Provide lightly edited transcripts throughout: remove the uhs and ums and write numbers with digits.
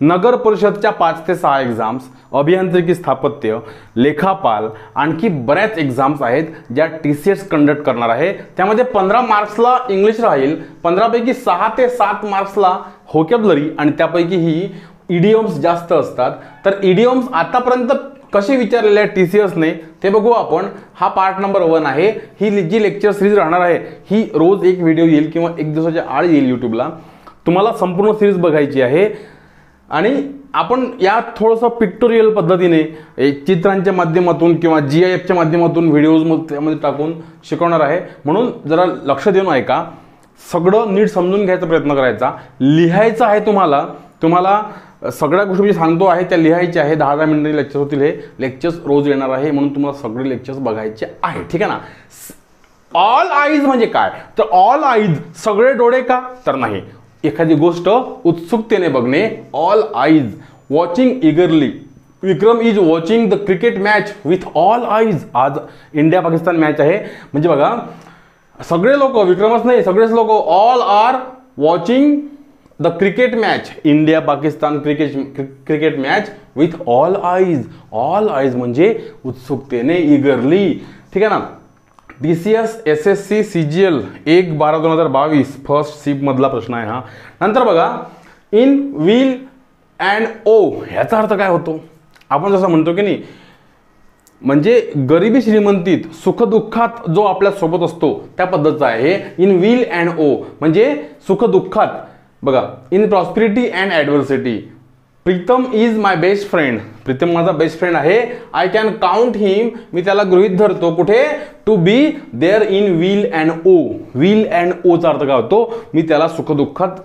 नगर परिषदच्या 5 ते 6 एक्झाम्स, अभियांत्रिकी स्थापत्य, लेखापाल, आणखी बऱ्याच एक्झाम्स आहेत ज्या TCS कंडक्ट करणार आहे. त्यामध्ये 15 मार्क्सला इंग्लिश राहील, 15 पैकी 6 ते 7 मार्क्सला व्होकॅब्युलरी आणि त्यापैकी ही इडियम्स जास्त असतात. तर इडियम्स आतापर्यंत कसे विचारलेले आहेत TCSने ते बघू आपण. हा पार्ट नंबर 1 आहे. ही जी लेक्चर सिरीज राहणार आहे ही रोज एक व्हिडिओ येईल किंवा एक दिवसाच्या आड येईल यूट्यूबला. तुम्हाला संपूर्ण सिरीज बघायची आहे आणि आपण या थोडंसं पिक्टोरियल पद्धतीने चित्रांच्या माध्यमातून किंवा GIFच्या माध्यमातून व्हिडिओजमध्ये टाकून शिकवणार आहे. म्हणून जरा लक्ष देऊन ऐका, सगळं नीट समजून घ्यायचा प्रयत्न करायचा. लिहायचं आहे तुम्हाला सगळ्या गोष्टी मी सांगतो आहे त्या लिहायच्या आहे. 10-10 मिनिटांचे लेक्चर होतील. हे लेक्चर्स रोज येणार आहे म्हणून तुम्हाला सगळे लेक्चर्स बघायचे आहे. ठीक आहे ना. ऑल आईज म्हणजे काय, तर ऑल आईज सगळे डोळे का, तर नाही, एखादी गोष्ट उत्सुकतेने बघणे. All eyes, watching eagerly. Vikram is watching the cricket match with all eyes. आज इंडिया पाकिस्तान मॅच आहे म्हणजे बघा सगळे लोक, विक्रमच नाही सगळेच लोक, all are watching the cricket match, India Pakistan cricket match with all eyes. All eyes म्हणजे उत्सुकतेने, इगरली. ठीक आहे ना. TCS SSC CGL 1/12/2022 फर्स्ट सीप मधला प्रश्न आहे हा. नंतर बघा इन विल अँड ओ, ह्याचा अर्थ काय होतो. आपण जसं म्हणतो की नाही, म्हणजे गरिबी श्रीमंतीत सुखदुःखात जो आपल्या सोबत असतो त्या पद्धतीचा आहे. इन विल अँड ओ म्हणजे सुखदुःखात. बघा in prosperity and adversity, Pritam is my best friend. Pritam माझा बेस्ट फ्रेंड आहे. आय कॅन काउंट हिम, मी त्याला गृहीत धरतो. कुठे, to be there in weal and woe. Weal and ओचा अर्थ काय होतो, मी त्याला सुखदुःखात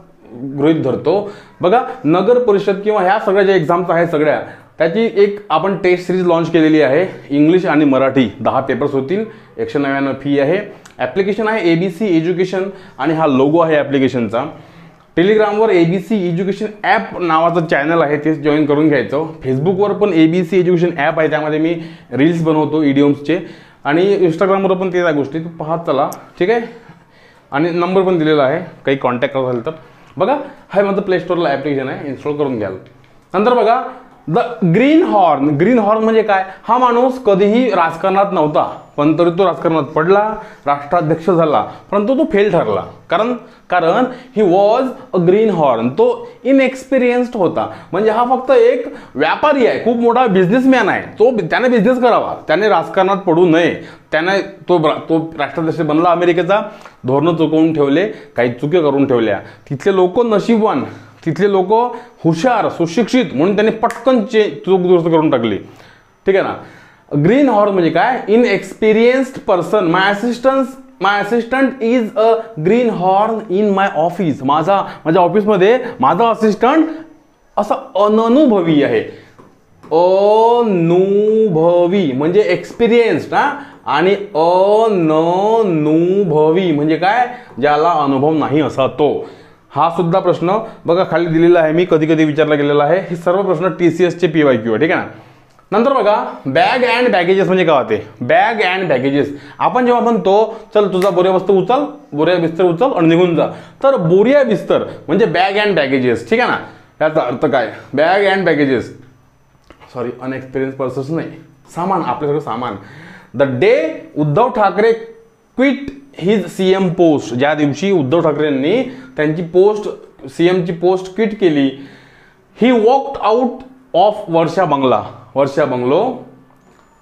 गृहीत धरतो. बघा नगर परिषद किंवा ह्या सगळ्या ज्या एक्झाम्स आहेत सगळ्या, त्याची एक आपण टेस्ट सिरीज लॉन्च केलेली आहे. इंग्लिश आणि मराठी 10 पेपर्स होतील. 199 फी आहे. ॲप्लिकेशन आहे ABC एज्युकेशन आणि हा लोगो आहे ॲप्लिकेशनचा. टेलिग्रामवर ABC एज्युकेशन ॲप नावाचं चॅनल आहे, ते जॉईन करून घ्यायचं. फेसबुकवर पण ABC एज्युकेशन ॲप आहे, त्यामध्ये मी रील्स बनवतो इडियम्सचे. आणि इंस्टाग्रामवर पण ते त्या गोष्टी पाहत चला. ठीक आहे. आणि नंबर पण दिलेला आहे, काही कॉन्टॅक्ट असेल तर. बघा हा माझं प्ले स्टोअरला ॲप्लिकेशन आहे, इन्स्टॉल करून घ्याल. नंतर बघा the green horn. Green horn म्हणजे काय, हा माणूस कधीही राजकारणात नव्हता पण तरी तो राजकारणात पडला, राष्ट्राध्यक्ष झाला, परंतु तो फेल ठरला. कारण he was a green horn. तो इनएक्सपिरियन्स्ड होता. म्हणजे हा फक्त एक व्यापारी आहे, खूप मोठा बिझनेसमॅन आहे. त्याने बिझनेस करावा, त्याने राजकारणात पडू नये. त्याने तो राष्ट्राध्यक्ष बनला अमेरिकेचा, धोरणं चुकवून ठेवले, काही चुकी करून ठेवल्या. तिथले लोक नशीबवान, तिथले लोक हुशार, सुशिक्षित, म्हणून त्यांनी पटकन चूक दुरुस्त करून टाकली. ठीक आहे ना. ग्रीन हॉर्न म्हणजे काय, inexperienced person. My assistant is a greenhorn in my office. माझ्या ऑफिसमध्ये माझा असिस्टंट असा अननुभवी आहे. अनुभवी म्हणजे एक्सपिरियन्स्ड हा, आणि अननुभवी म्हणजे काय, ज्याला अनुभव नाही असा तो. हा सुद्धा प्रश्न बघा खाली दिलेला आहे, मी कधी कधी विचारला गेलेला आहे. हे सर्व प्रश्न TCSचे PYQ आहे. ठीक आहे ना. नंतर बघा बॅग अँड बॅगेजेस म्हणजे काय होते. बॅग अँड बॅगेजेस आपण जेव्हा म्हणतो चल तुझा बोऱ्या बिस्तर उचल आणि निघून जा, तर बोरिया बिस्तर म्हणजे बॅग अँड बॅगेजेस. ठीक आहे ना. याचा अर्थ काय, bag and baggages, sorry unexperience persons नाही, सामान, आपलं सगळं सामान. The day Uddhav Thackeray quit his CM post. ज्या दिवशी उद्धव ठाकरेंनी त्यांची पोस्ट, CMची पोस्ट क्विट केली. He walked out of Varsha bungalow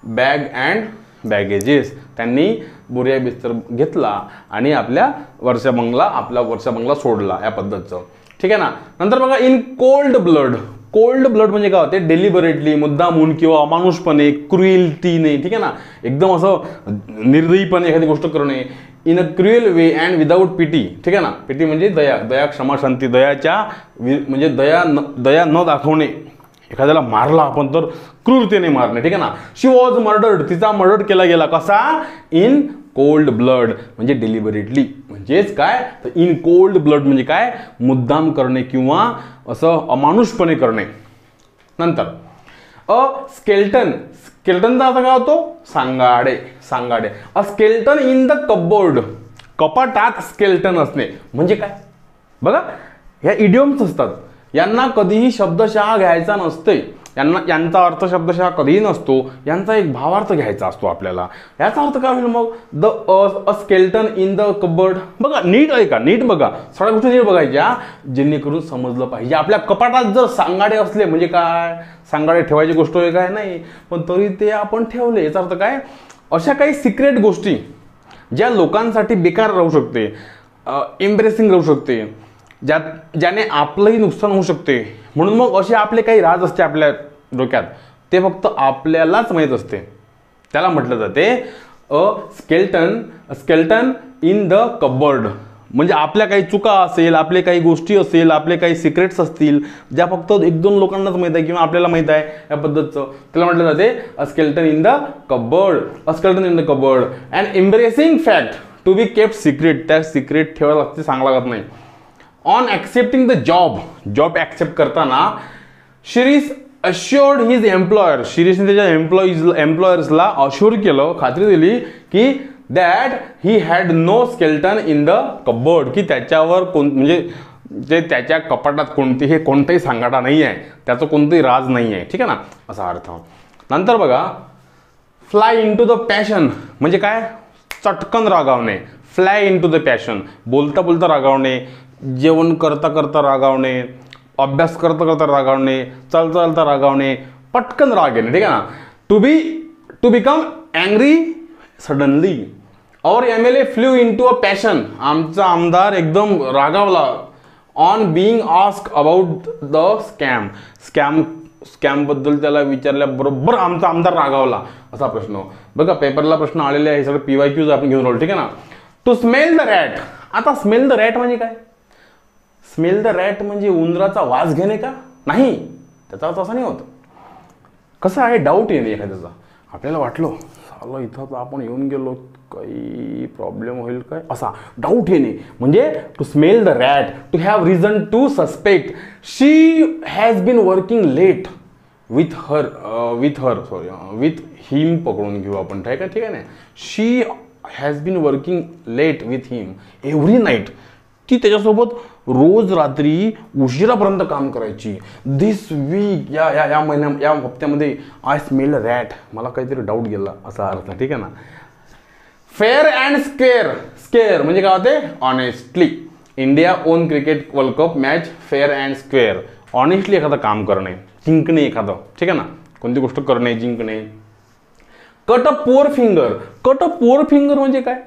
bag and baggages. त्यांनी बोरिया बिस्तर घेतला आणि आपला वर्षा बंगला सोडला, या पद्धतीचं. ठीक आहे ना. नंतर बघा in cold blood. Cold blood म्हणजे काय होते, डेलिबरेटली, मुद्दामून किंवा अमानुषपणे, क्रुएल्टीने. ठीक आहे ना. एकदम असं निर्दयीपणे एखादी गोष्ट करणे. In a cruel way and without pity. ठीक आहे ना. पिटी म्हणजे दया, क्षमा, शांती. म्हणजे दया न दाखवणे. एखाद्याला मारला आपण तर क्रूरतेने मारणे. ठीक आहे ना. शी वॉज मर्डर्ड. तिचा मर्डर केला गेला. कसा, इन कोल्ड ब्लड म्हणजे डेलिबरेटली. म्हणजेच काय, तर इन कोल्ड ब्लड म्हणजे काय, मुद्दाम करणे किंवा असं अमानुषपणे करणे. नंतर अ स्केल्टन. स्केल्टनचा अर्थ काय होतो, सांगाडे. अ स्केल्टन इन द कपबोर्ड. कपाटात स्केल्टन असणे म्हणजे काय. बघा ह्या इडियम्स असतात. यांना कधीही शब्दशः घ्यायचा नसते, यांचा अर्थ शब्दशः कधीही नसतो, यांचा एक भावार्थ घ्यायचा असतो आपल्याला. याचा अर्थ काय होईल मग? The a skeleton in the cupboard. बघा नीट ऐका, नीट बघा, सगळ्या गोष्टी नीट बघायच्या जेणेकरून समजलं पाहिजे. आपल्या कपाटात जर सांगाडे असले म्हणजे काय, सांगाडे ठेवायची गोष्ट आहे काय नाही, पण तरी ते आपण ठेवले. याचा अर्थ काय? अशा काही सिक्रेट गोष्टी ज्या लोकांसाठी बेकार राहू शकते, एम्ब्रेसिंग राहू शकते, ज्याने आपलंही नुकसान होऊ शकते, म्हणून मग असे आपले काही राज असते आपल्या डोक्यात, ते फक्त आपल्यालाच माहीत असते. त्याला म्हटलं जाते a skeleton in the cupboard. म्हणजे आपल्या काही चुका असेल, आपले काही गोष्टी असेल, आपले काही सिक्रेट्स असतील ज्या फक्त एक दोन लोकांनाच माहीत आहे किंवा आपल्याला माहीत आहे या पद्धतीचं, त्याला म्हटलं जाते a skeleton in the cupboard. A skeleton in the cupboard and embarrassing fact to be kept secret. त्या सिक्रेट ठेवायला लागते, सांगला लागत नाही. On accepting the job accept करताना शिरीष अश्योर्ड हिज एम्प्लॉयर. शिरीषने त्याच्या एम्प्लॉयर्सला अश्योर केलं, खात्री दिली की that he had no skeleton in the cupboard, की त्याच्यावर म्हणजे जे त्याच्या कपाटात कोणताही सांगाडा नाही आहे, त्याचं कोणतंही राज नाही आहे. ठीक आहे ना, असा अर्थ. नंतर बघा fly into the passion म्हणजे काय? चटकन रागावणे. Fly into the passion, बोलता बोलता रागावणे, जेवण करता करता रागावणे, अभ्यास करता करता रागावणे, चालता चालता रागावणे, पटकन राग येणे. ठीक आहे ना. To become angry suddenly. और MLA flew into a passion. आमचा आमदार एकदम रागावला. On being ask about the scam बद्दल त्याला विचारल्याबरोबर आमचा आमदार रागावला, असा प्रश्न. बघा पेपरला प्रश्न आलेले आहे, सगळे PYQs आपण घेऊन राहिलो. ठीक आहे ना. To smell the rat. आता स्मेल द रॅट म्हणजे काय? स्मेल द रॅट म्हणजे उंदराचा वास घेणे का? नाही, त्याचा अर्थ असा नाही होत. कसं आहे, डाऊट येणे एखाद्याचा. आपल्याला वाटलं चाललं इथं आपण येऊन गेलो, काही प्रॉब्लेम होईल काय, असा डाऊट येणे म्हणजे to smell the rat. To have reason to suspect she has been working late with him पकडून घेऊ आपण. ठीक आहे ना. She has been working late with him every night. ती त्याच्यासोबत रोज रात्री उशिरापर्यंत काम करायची. दिस वीक या हप्त्यामध्ये आय स्मेल रॅट. मला काहीतरी डाऊट गेला, असा अर्थ. ठीक आहे ना. फेअर अँड स्क्वेअर म्हणजे काय होते? Honestly. India on cricket world cup match fair and square. Honestly एखादं काम करणे, जिंकणे एखादं. ठीक आहे ना. कोणती गोष्ट करणे, जिंकणे. Cut a poor finger. Cut a poor finger म्हणजे काय?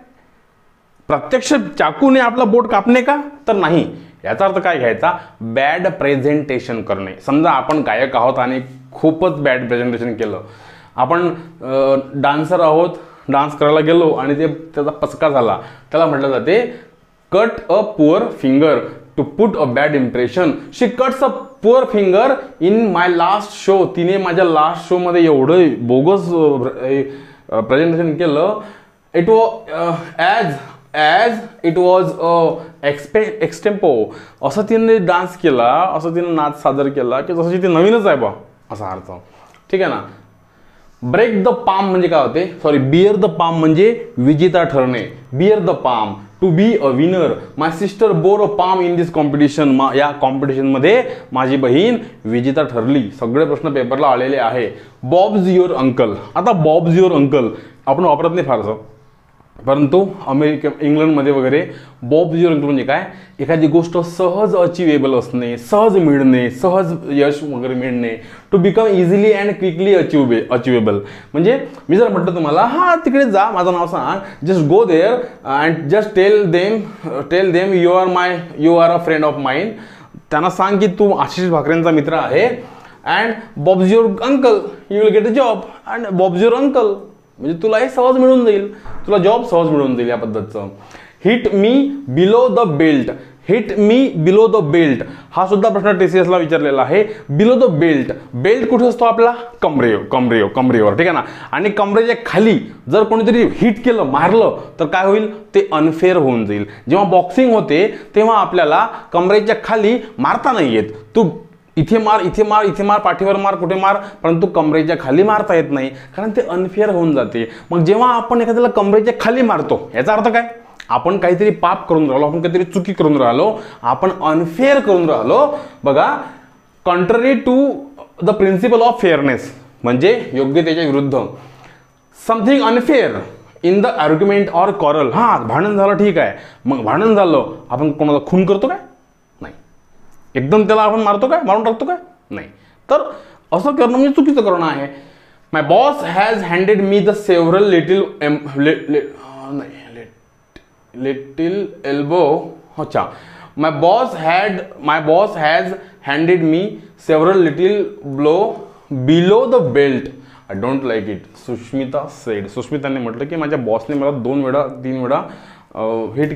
प्रत्यक्ष चाकूने आपला बोट कापणे का? तर नाही. याचा अर्थ काय घ्यायचा? बॅड प्रेझेंटेशन करणे. समजा आपण गायक आहोत आणि खूपच बॅड प्रेझेंटेशन केलं. आपण डान्सर आहोत, डान्स करायला गेलो आणि त्याचा पचका झाला, त्याला म्हटलं जाते cut a poor finger to put a bad impression. She cuts a poor finger in my last show. तिने माझ्या लास्ट शो मध्ये एवढं बोगस प्रेझेंटेशन केलं. It was as it was extempore. असं तिने डान्स केला, असं तिने नाच सादर केला की जसं ती नवीनच आहे बा, असा अर्थ. ठीक आहे ना. ब्रेक द पाम म्हणजे काय होते? सॉरी, बिअर द पाम म्हणजे विजेता ठरणे. Bear the palm, to be a winner. My sister bore a palm in this competition. या कॉम्पिटिशनमध्ये माझी बहीण विजेता ठरली. सगळे प्रश्न पेपरला आलेले आहे. Bobs your uncle. आता बॉब्स युअर अंकल आपण वापरत नाही फारसं, परंतु इंग्लंडमध्ये वगैरे बॉब्स युअर अंकल म्हणजे काय? एखादी गोष्ट सहज अचिवेबल असणे, सहज मिळणे, सहज यश वगैरे मिळणे. To become easily and quickly achievable म्हणजे मी जर म्हटलं तुम्हाला हा तिकडे जा, माझं नाव सांग, just go there and just tell them you are a friend of mine. त्यांना सांग की तू आशिष भाकरेंचा मित्र आहे. And Bob's your uncle, you will get a job. And Bob's your uncle म्हणजे तुला हे सहज मिळून जाईल, तुला जॉब सहज मिळून जाईल या पद्धतीचं. Hit me below the belt. Hit me below the belt हा सुद्धा प्रश्न TCSला विचारलेला आहे. बिलो द बेल्ट, बेल्ट कुठे असतो आपला? कमरेवर. ठीक आहे ना. आणि कमरेच्या खाली जर कोणीतरी हिट केलं, मारलं, तर काय होईल? ते अनफेअर होऊन जाईल. जेव्हा बॉक्सिंग होते तेव्हा आपल्याला कमरेच्या खाली मारता नाही येत. तू इथे मार, इथे मार, इथे मार, पाठीवर मार, कुठे मार, परंतु कमरेच्या खाली मारता येत नाही, कारण ते अनफेअर होऊन जाते. मग जेव्हा आपण एखाद्याला कमरेच्या खाली मारतो, याचा अर्थ काय? आपण काहीतरी पाप करून राहिलो, आपण काहीतरी चुकी करून राहिलो, आपण अनफेअर करून राहिलो. बघा contrary to the principle of fairness म्हणजे योग्यतेच्या विरुद्ध. Something unfair in the argument or quarrel. हा भांडण झालं ठीक आहे, मग भांडण झालं आपण कोणाला खून करतो काय? नाही. एकदम त्याला आपण मारतो काय, मारून टाकतो काय? नाही. तर असं करणं म्हणजे चुकीचं करणं आहे. My boss has handed me the several little elbow. अच्छा, my boss has handed me several little blow below the belt. I don't like it. Sushmita said. सुष्मिताने म्हटलं की माझ्या बॉसने मला 3 वेळा हिट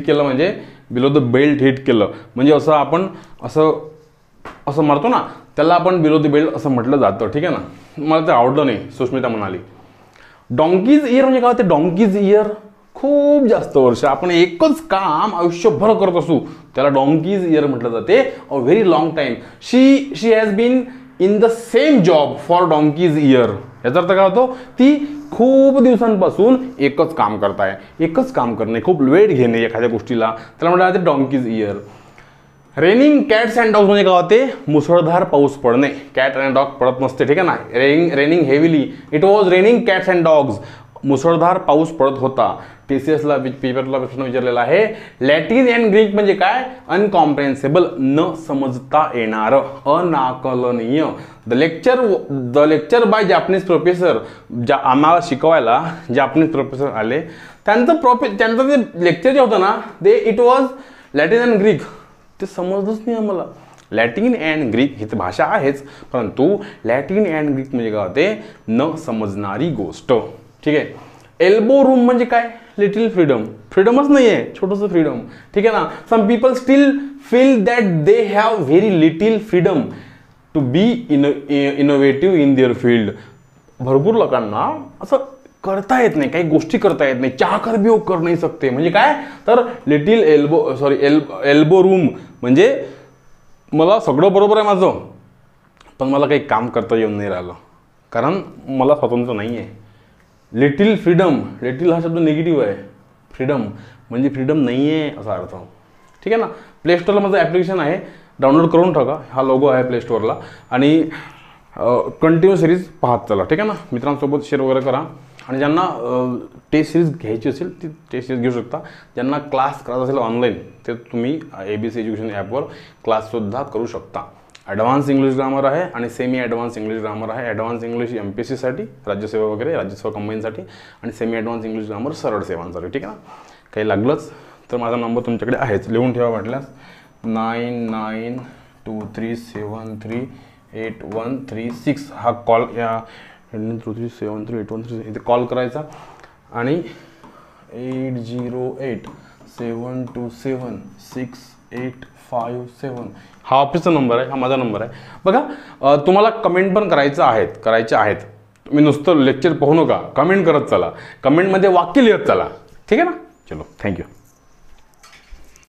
केलं म्हणजे बिलो द बेल्ट हिट केलं म्हणजे असं आपण असं मारतो ना, त्याला आपण बिलो द बेल्ट असं म्हटलं जातं. ठीक आहे ना. मला ते आवडलं नाही. सुष्मिता म्हणाली. डॉंकीज इयर म्हणजे काय होते? डॉंकीज इयर खूप जास्त वर्ष आपण एकच काम आयुष्यभर करत असू त्याला डॉंकीज इयर म्हटलं जाते. A very long time. She has been in the same job for donkey's year. याचा अर्थ काय होतो? ती खूप दिवसांपासून एकच काम करताय. एकच काम करणे, खूप वेळ घेणे एखाद्या गोष्टीला, त्याला म्हटलं जाते donkey's year. Raining cats and dogs म्हणजे काय होते? मुसळधार पाऊस पडणे. कॅट आणि डॉग पडत नसते. ठीक आहे ना. Raining heavily. It was raining cats and dogs. मुसळधार पाऊस पडत होता. टीसीएसला पेपरला प्रश्न विचारलेला आहे. लॅटिन अँड ग्रीक म्हणजे काय? अनकॉम्प्रेन्सिबल, न समजता येणार, अनाकलनीय. The lecture by Japanese professor. आम्हाला शिकवायला जॅपनीज प्रोफेसर आले. त्यांचं जे लेक्चर जे होतं ना, it was Latin and Greek. ते समजलंच नाही आम्हाला. लॅटिन अँड ग्रीक ही तर भाषा आहेच, परंतु लॅटिन अँड ग्रीक म्हणजे काय होते? न समजणारी गोष्ट. ठीक आहे. एल्बो रूम म्हणजे काय? Little freedom. फ्रीडमच नाही आहे, छोटंसं फ्रीडम. ठीक आहे ना. Some people still feel that they have very little freedom to be innovative in their field. भरपूर लोकांना असं करता येत नाही, काही गोष्टी करता येत नाही. चाहकर भी वो कर नाही सकते म्हणजे काय? तर लिटिल एल्बो रूम म्हणजे मला सगळं बरोबर आहे माझं, पण मला काही काम करता येऊन नाही राहिलं कारण मला स्वातंत्र्य नाही आहे. Little freedom. लिटिल हा शब्द निगेटिव्ह आहे. फ्रीडम म्हणजे फ्रीडम नाही आहे असा अर्थ. ठीक आहे ना. प्ले स्टोअरला माझं ॲप्लिकेशन आहे, डाउनलोड करून टाका. हा लोगो आहे प्ले स्टोअरला आणि कंटिन्यू सिरीज पाहत चला. ठीक आहे ना. मित्रांसोबत शेअर वगैरे करा आणि ज्यांना टेस्ट सिरीज घ्यायची असेल ती टेस्ट सिरीज घेऊ शकता. ज्यांना क्लास करायचा असेल ऑनलाईन ते तुम्ही ABC एज्युकेशन ॲपवर क्लाससुद्धा करू शकता. ॲडव्हान्स इंग्लिश ग्रामर आहे आणि सेमी ॲडव्हान्स इंग्लिश ग्रामर आहे. ॲडव्हान्स इंग्लिश MPSCसाठी, राज्यसेवा वगैरे, राज्यसेवा कंबाईनसाठी आणि सेमी ॲडव्हान्स इंग्लिश ग्रामर सरळ सेवांसाठी. ठीक आहे ना. काही लागलंच तर माझा नंबर तुमच्याकडे आहेच, लिहून ठेवा वाटल्यास. 9923738136 हा कॉल, या 23738136 इथे कॉल करायचा आणि 8087276857 हा ऑफिसचा नंबर आहे, हा माझा नंबर आहे. बघा तुम्हाला कमेंट पण करायचे आहेत. तुम्ही नुसतं लेक्चर पाहू नका, कमेंट करत चला. कमेंटमध्ये वाक्य लिहत चला. ठीक आहे ना. चलो, थँक्यू.